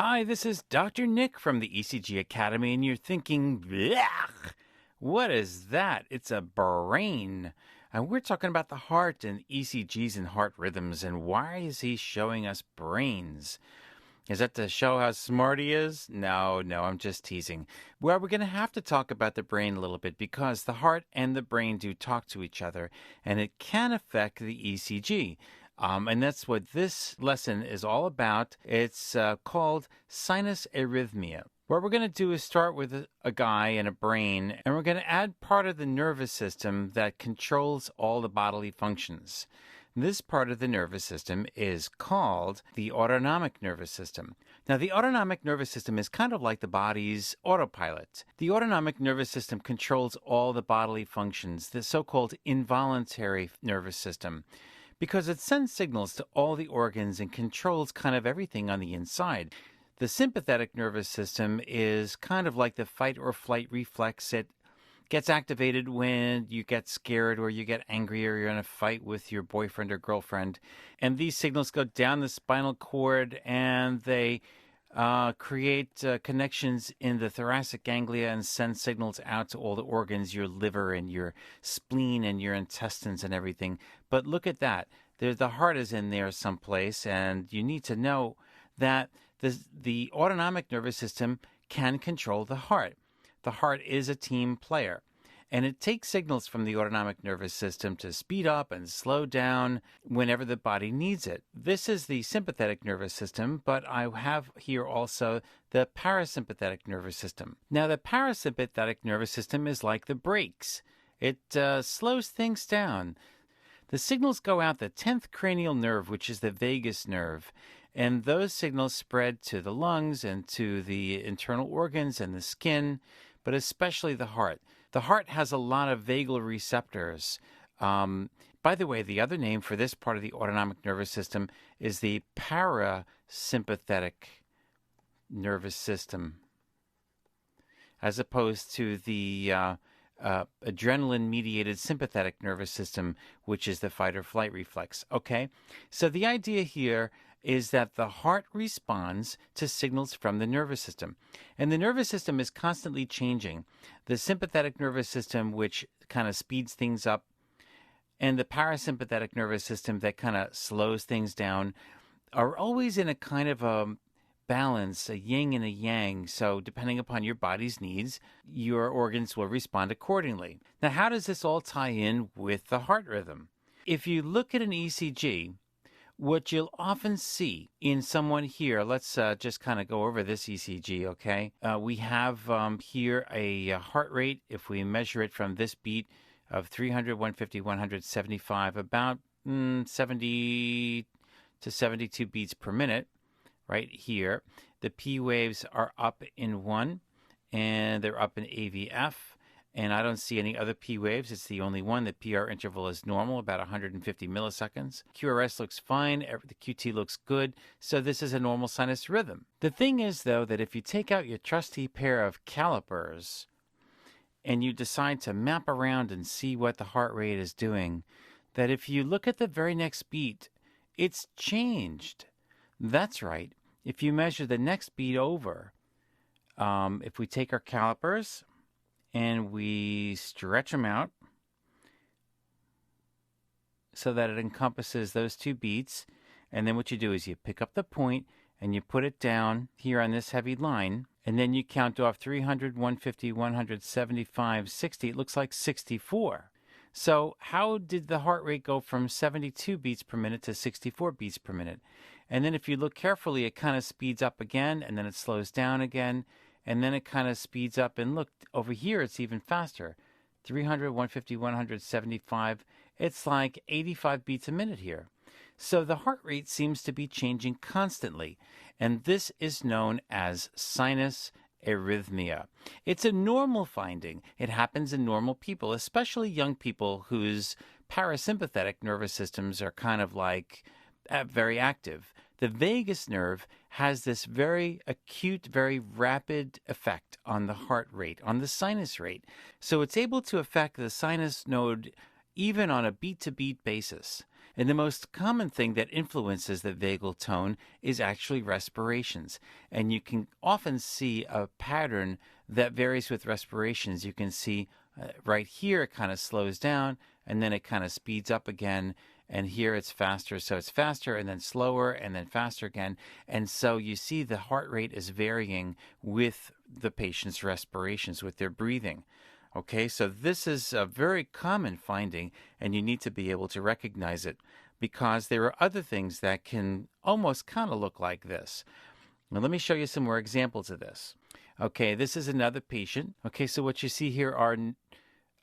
Hi, this is Dr. Nick from the ECG Academy, and you're thinking, "Blech, what is that? It's a brain." And we're talking about the heart and ECGs and heart rhythms, and why is he showing us brains? Is that to show how smart he is? No, I'm just teasing. Well, we're going to have to talk about the brain a little bit because the heart and the brain do talk to each other, and it can affect the ECG. And that's what this lesson is all about. It's called Sinus Arrhythmia. What we're going to do is start with a guy and a brain, and we're going to add part of the nervous system that controls all the bodily functions. This part of the nervous system is called the autonomic nervous system. Now, the autonomic nervous system is kind of like the body's autopilot. The autonomic nervous system controls all the bodily functions, the so-called involuntary nervous system, because it sends signals to all the organs and controls kind of everything on the inside. The sympathetic nervous system is kind of like the fight or flight reflex. It gets activated when you get scared or you get angry or you're in a fight with your boyfriend or girlfriend. And these signals go down the spinal cord and they create connections in the thoracic ganglia and send signals out to all the organs, your liver and your spleen and your intestines and everything. But look at that. The heart is in there someplace, and you need to know that the autonomic nervous system can control the heart. The heart is a team player, and it takes signals from the autonomic nervous system to speed up and slow down whenever the body needs it. This is the sympathetic nervous system, but I have here also the parasympathetic nervous system. Now, the parasympathetic nervous system is like the brakes. It slows things down. The signals go out the 10th cranial nerve, which is the vagus nerve, and those signals spread to the lungs and to the internal organs and the skin, but especially the heart. The heart has a lot of vagal receptors. By the way, the other name for this part of the autonomic nervous system is the parasympathetic nervous system, as opposed to the adrenaline-mediated sympathetic nervous system, which is the fight or flight reflex. Okay, so the idea here is that the heart responds to signals from the nervous system. And the nervous system is constantly changing. The sympathetic nervous system, which kind of speeds things up, and the parasympathetic nervous system that kind of slows things down, are always in a kind of a balance, a yin and a yang. So depending upon your body's needs, your organs will respond accordingly. Now, how does this all tie in with the heart rhythm? If you look at an ECG, what you'll often see in someone here, let's just kind of go over this ECG, okay? We have here a heart rate, if we measure it from this beat of 300, 150, 175, about 70 to 72 beats per minute right here. The P waves are up in 1, and they're up in AVF. And I don't see any other P waves. It's the only one. The PR interval is normal, about 150 milliseconds. QRS looks fine. The QT looks good. So this is a normal sinus rhythm. The thing is, though, that if you take out your trusty pair of calipers and you decide to map around and see what the heart rate is doing, that if you look at the very next beat, it's changed. That's right. If you measure the next beat over, if we take our calipers and we stretch them out so that it encompasses those two beats. And then what you do is you pick up the point and you put it down here on this heavy line. And then you count off 300, 150, 175, 60. It looks like 64. So how did the heart rate go from 72 beats per minute to 64 beats per minute? And then if you look carefully, it kind of speeds up again, and then it slows down again. And then it kind of speeds up. And look, over here, it's even faster. 300, 150, 175. It's like 85 beats a minute here. So the heart rate seems to be changing constantly. And this is known as sinus arrhythmia. It's a normal finding. It happens in normal people, especially young people whose parasympathetic nervous systems are kind of like very active. The vagus nerve has this very acute, very rapid effect on the heart rate, on the sinus rate. So it's able to affect the sinus node even on a beat-to-beat basis. And the most common thing that influences the vagal tone is actually respirations. And you can often see a pattern that varies with respirations. You can see right here it kind of slows down and then it kind of speeds up again. And here it's faster, so it's faster and then slower and then faster again. And so you see the heart rate is varying with the patient's respirations, with their breathing. Okay, so this is a very common finding, and you need to be able to recognize it because there are other things that can almost kind of look like this. Now, let me show you some more examples of this. Okay, this is another patient. Okay, so what you see here are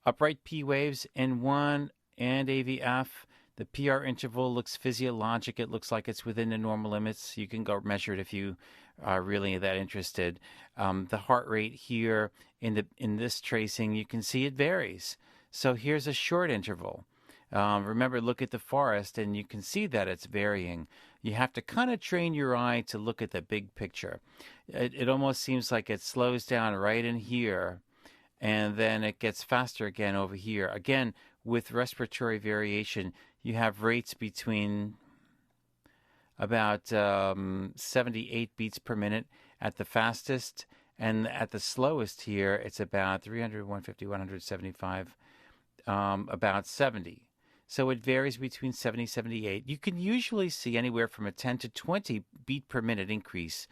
upright P waves, N1 and AVF. The PR interval looks physiologic. It looks like it's within the normal limits. You can go measure it if you are really that interested. The heart rate here in this tracing, you can see it varies. So here's a short interval. Remember, look at the forest, and you can see that it's varying. You have to kind of train your eye to look at the big picture. It almost seems like it slows down right in here, and then it gets faster again over here. Again, with respiratory variation, you have rates between about 78 beats per minute at the fastest, and at the slowest here, it's about 300, 150, 175, about 70. So it varies between 70 and 78. You can usually see anywhere from a 10 to 20 beat per minute increase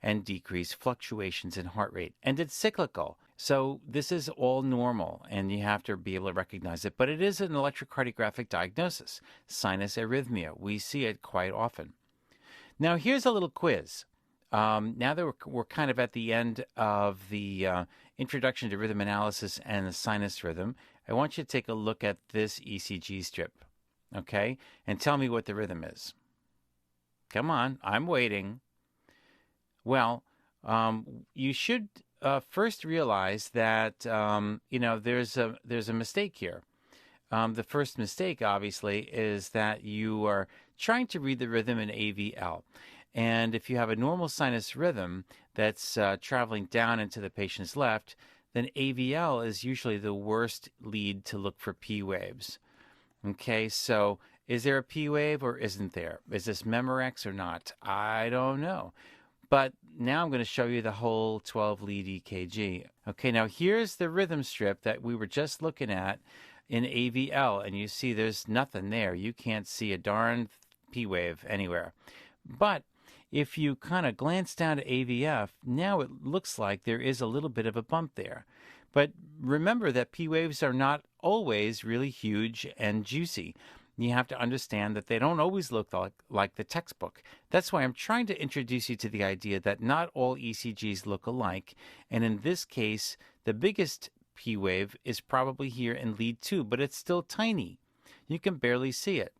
and decrease, fluctuations in heart rate. And it's cyclical. So this is all normal, and you have to be able to recognize it. But it is an electrocardiographic diagnosis, sinus arrhythmia. We see it quite often. Now, here's a little quiz. Now that we're kind of at the end of the introduction to rhythm analysis and the sinus rhythm, I want you to take a look at this ECG strip, okay? And tell me what the rhythm is. Come on, I'm waiting. Well, you should first realize that there's a mistake here. The first mistake, obviously, is that you are trying to read the rhythm in AVL. And if you have a normal sinus rhythm that's traveling down into the patient's left, then AVL is usually the worst lead to look for P waves. Okay, so is there a P wave or isn't there? Is this Memorex or not? I don't know. But now I'm going to show you the whole 12-lead EKG. Okay, now here's the rhythm strip that we were just looking at in AVL, and you see there's nothing there. You can't see a darn P wave anywhere. But if you kind of glance down to AVF, now it looks like there is a little bit of a bump there. But remember that P waves are not always really huge and juicy. You have to understand that they don't always look like the textbook. That's why I'm trying to introduce you to the idea that not all ECGs look alike. And in this case, the biggest P wave is probably here in lead 2, but it's still tiny. You can barely see it.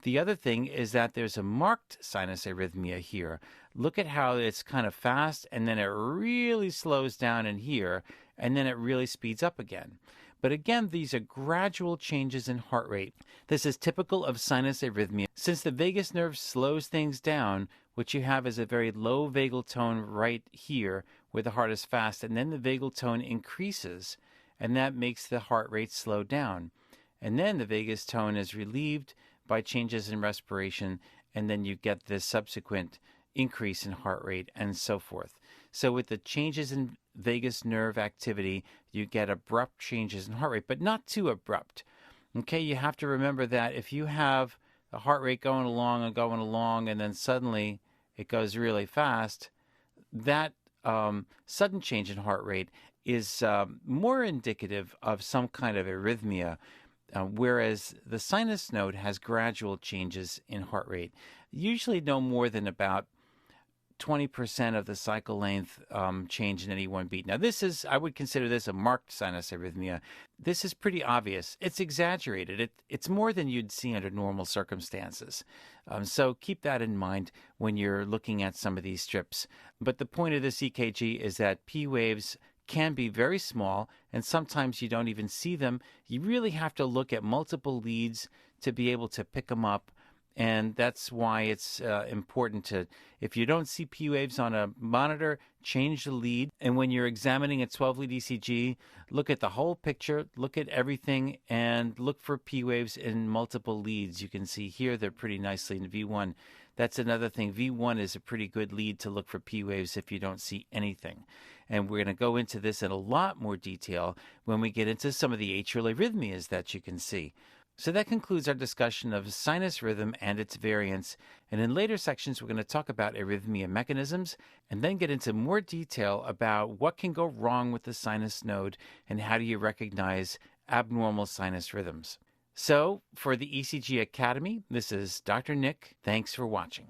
The other thing is that there's a marked sinus arrhythmia here. Look at how it's kind of fast, and then it really slows down in here, and then it really speeds up again. But again, these are gradual changes in heart rate. This is typical of sinus arrhythmia. Since the vagus nerve slows things down, what you have is a very low vagal tone right here where the heart is fast, and then the vagal tone increases, and that makes the heart rate slow down. And then the vagus tone is relieved by changes in respiration, and then you get this subsequent increase in heart rate and so forth. So with the changes in vagus nerve activity, you get abrupt changes in heart rate, but not too abrupt. Okay, you have to remember that if you have the heart rate going along, and then suddenly it goes really fast, that sudden change in heart rate is more indicative of some kind of arrhythmia, whereas the sinus node has gradual changes in heart rate, usually no more than about 20% of the cycle length change in any one beat. Now I would consider this a marked sinus arrhythmia. This is pretty obvious. It's exaggerated. It's more than you'd see under normal circumstances. So keep that in mind when you're looking at some of these strips. But the point of this EKG is that P waves can be very small, and sometimes you don't even see them. You really have to look at multiple leads to be able to pick them up And that's why it's important to, if you don't see P waves on a monitor, change the lead. And when you're examining a 12-lead ECG, look at the whole picture, look at everything, and look for P waves in multiple leads. You can see here they're pretty nicely in V1. That's another thing. V1 is a pretty good lead to look for P waves if you don't see anything. And we're going to go into this in a lot more detail when we get into some of the atrial arrhythmias that you can see. So that concludes our discussion of sinus rhythm and its variants. And in later sections, we're going to talk about arrhythmia mechanisms and then get into more detail about what can go wrong with the sinus node and how do you recognize abnormal sinus rhythms. So for the ECG Academy, this is Dr. Nick. Thanks for watching.